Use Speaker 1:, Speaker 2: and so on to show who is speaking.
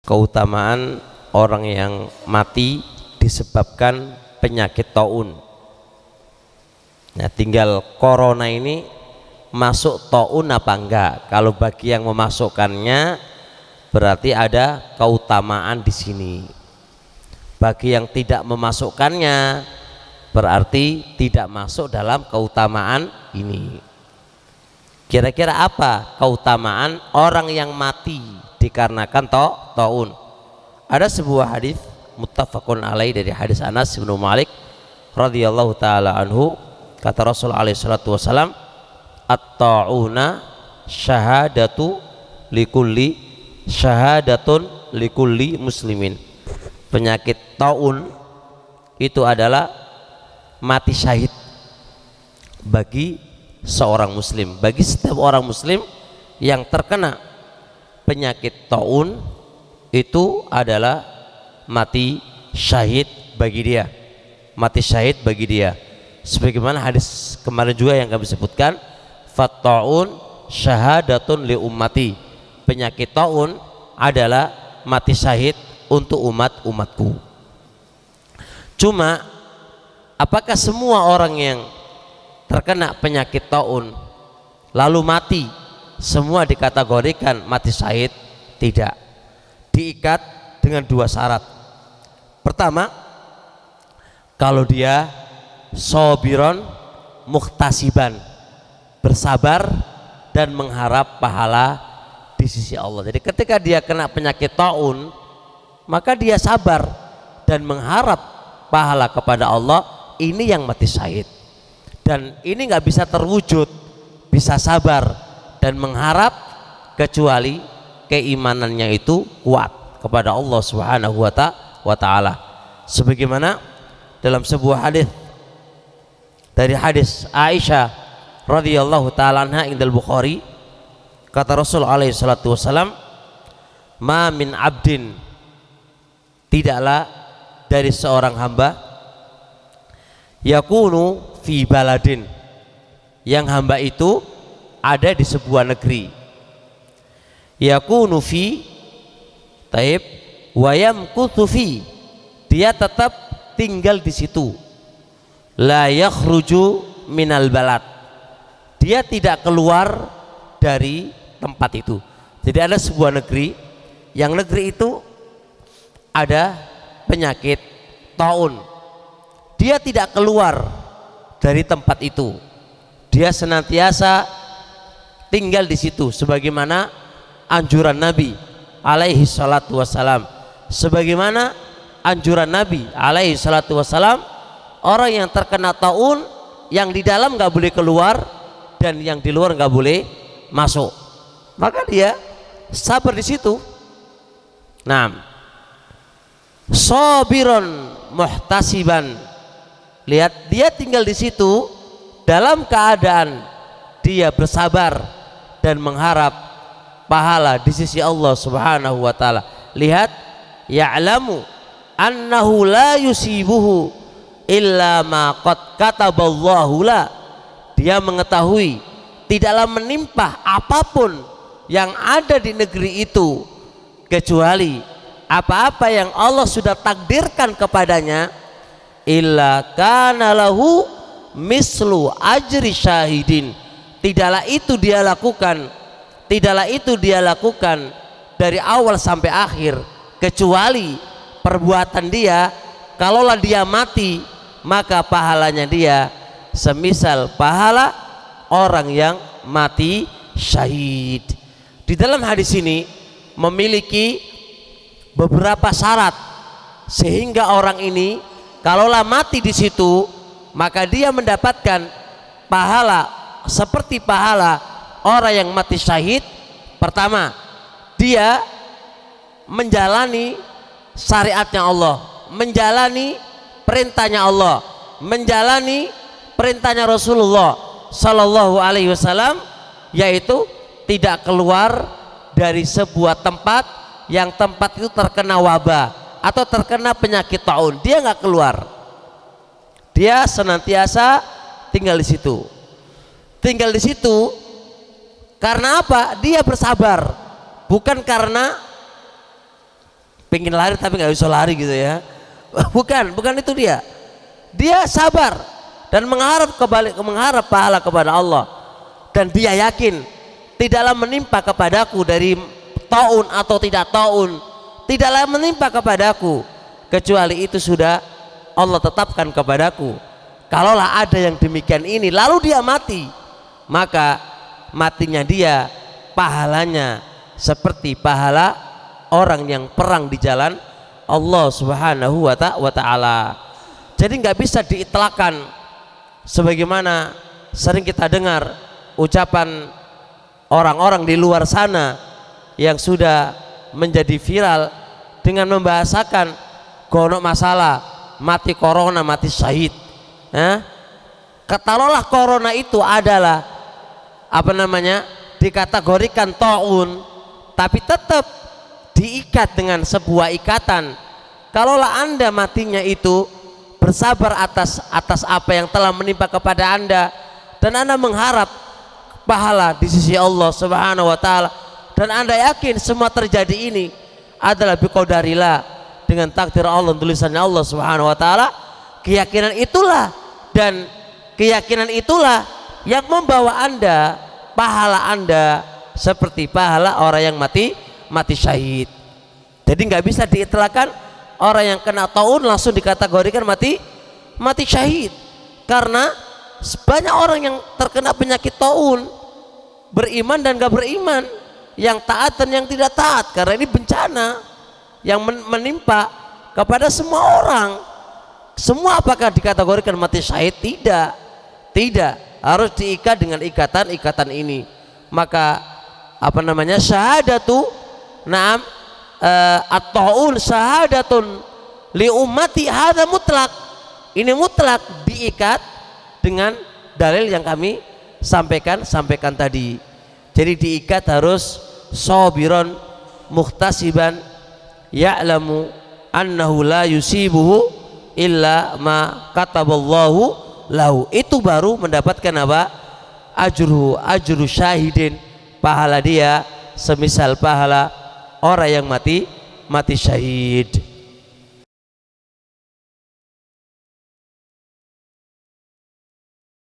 Speaker 1: Keutamaan orang yang mati disebabkan penyakit taun. Nah, tinggal corona ini masuk taun apa enggak. Kalau bagi yang memasukkannya berarti ada keutamaan di sini. Bagi yang tidak memasukkannya berarti tidak masuk dalam keutamaan ini. Kira-kira apa keutamaan orang yang mati dikarenakan taun? Ada sebuah hadis muttafaqun alaih dari hadis Anas bin Malik radhiyallahu taala anhu, kata Rasul alaihi salatu wasalam, at-ta'una syahadatun likulli muslimin. Penyakit taun itu adalah mati syahid bagi seorang muslim, bagi setiap orang muslim yang terkena penyakit taun itu adalah mati syahid bagi dia, mati syahid bagi dia. Sebagaimana hadis kemarin juga yang kami sebutkan, fat-taun syahadatun li ummati, penyakit taun adalah mati syahid untuk umatku. Cuma apakah semua orang yang terkena penyakit taun lalu mati semua dikategorikan mati syahid? Tidak. Diikat dengan dua syarat. Pertama, kalau dia sobiron muhtasiban, bersabar dan mengharap pahala di sisi Allah. Jadi ketika dia kena penyakit taun, maka dia sabar dan mengharap pahala kepada Allah. Ini yang mati syahid. Dan ini nggak bisa terwujud, bisa sabar dan mengharap kecuali keimanannya itu kuat kepada Allah Subhanahu wa taala. Sebagaimana dalam sebuah hadis dari hadis Aisyah radhiyallahu taala anha indal Bukhari, kata Rasul alaihi salatu wasalam, ma min abdin, tidaklah dari seorang hamba, yakunu fi baladin, yang hamba itu ada di sebuah negeri, yakunu fi taib wayam kutufi, dia tetap tinggal di situ, la yakhruju minal balad, dia tidak keluar dari tempat itu. Jadi ada sebuah negeri, yang negeri itu ada penyakit taun, dia tidak keluar dari tempat itu, dia senantiasa tinggal di situ sebagaimana anjuran Nabi alaihi salatu wassalam. Sebagaimana anjuran Nabi alaihi salatu wassalam, orang yang terkena taun yang di dalam nggak boleh keluar dan yang di luar nggak boleh masuk, maka dia sabar di situ. Nah, sobiron muhtasiban, lihat dia tinggal di situ dalam keadaan dia bersabar dan mengharap pahala di sisi Allah Subhanahu wa taala. Lihat, ya'lamu annahu la yusibuhu illa ma qad kataballahu la, dia mengetahui tidaklah menimpa apapun yang ada di negeri itu kecuali apa-apa yang Allah sudah takdirkan kepadanya, illa kana lahu mislu ajri syahidin, tidaklah itu dia lakukan dari awal sampai akhir kecuali perbuatan dia, kalaulah dia mati maka pahalanya dia semisal pahala orang yang mati syahid. Di dalam hadis ini memiliki beberapa syarat sehingga orang ini kalaulah mati di situ maka dia mendapatkan pahala seperti pahala orang yang mati syahid. Pertama, dia menjalani syariatnya Allah, menjalani perintahnya Allah, menjalani perintahnya Rasulullah sallallahu alaihi wasallam, yaitu tidak keluar dari sebuah tempat yang tempat itu terkena wabah atau terkena penyakit taun. Dia nggak keluar, dia senantiasa tinggal di situ. Tinggal di situ karena apa? Dia bersabar, bukan karena pengen lari tapi nggak bisa lari gitu ya. Bukan itu dia. Dia sabar dan mengharap pahala kepada Allah, dan dia yakin tidaklah menimpa kepadaku dari taun atau tidak taun, tidaklah menimpa kepadaku kecuali itu sudah Allah tetapkan kepadaku. Kalaulah ada yang demikian ini lalu dia mati, maka matinya dia pahalanya seperti pahala orang yang perang di jalan Allah Subhanahu wa ta'ala. Jadi nggak bisa diitlakkan sebagaimana sering kita dengar ucapan orang-orang di luar sana yang sudah menjadi viral dengan membahasakan gono masalah mati corona mati syahid. Katakanlah corona itu adalah dikategorikan taun, tapi tetap diikat dengan sebuah ikatan. Kalaulah Anda matinya itu bersabar atas apa yang telah menimpa kepada Anda, dan Anda mengharap pahala di sisi Allah Subhanahu wa ta'ala, dan Anda yakin semua terjadi ini adalah biqadarillah, dengan takdir Allah, tulisannya Allah Subhanahu wa ta'ala, keyakinan itulah yang membawa Anda pahala Anda seperti pahala orang yang mati syahid. Jadi nggak bisa diitlakkan orang yang kena taun langsung dikategorikan mati syahid, karena banyak orang yang terkena penyakit taun, beriman dan gak beriman, yang taat dan yang tidak taat, karena ini bencana yang menimpa kepada semua orang. Semua apakah dikategorikan mati syahid? Tidak, harus diikat dengan ikatan ini. Maka syahadatu at-taun syahadatun li ummati, hadza mutlak. Ini mutlak, diikat dengan dalil yang kami sampaikan tadi. Jadi diikat harus sabiron muhtasiban ya'lamu annahu la yusibuhu illa ma kataballahu lahu. Itu baru mendapatkan ajru syahidin, pahala dia semisal pahala orang yang mati syahid.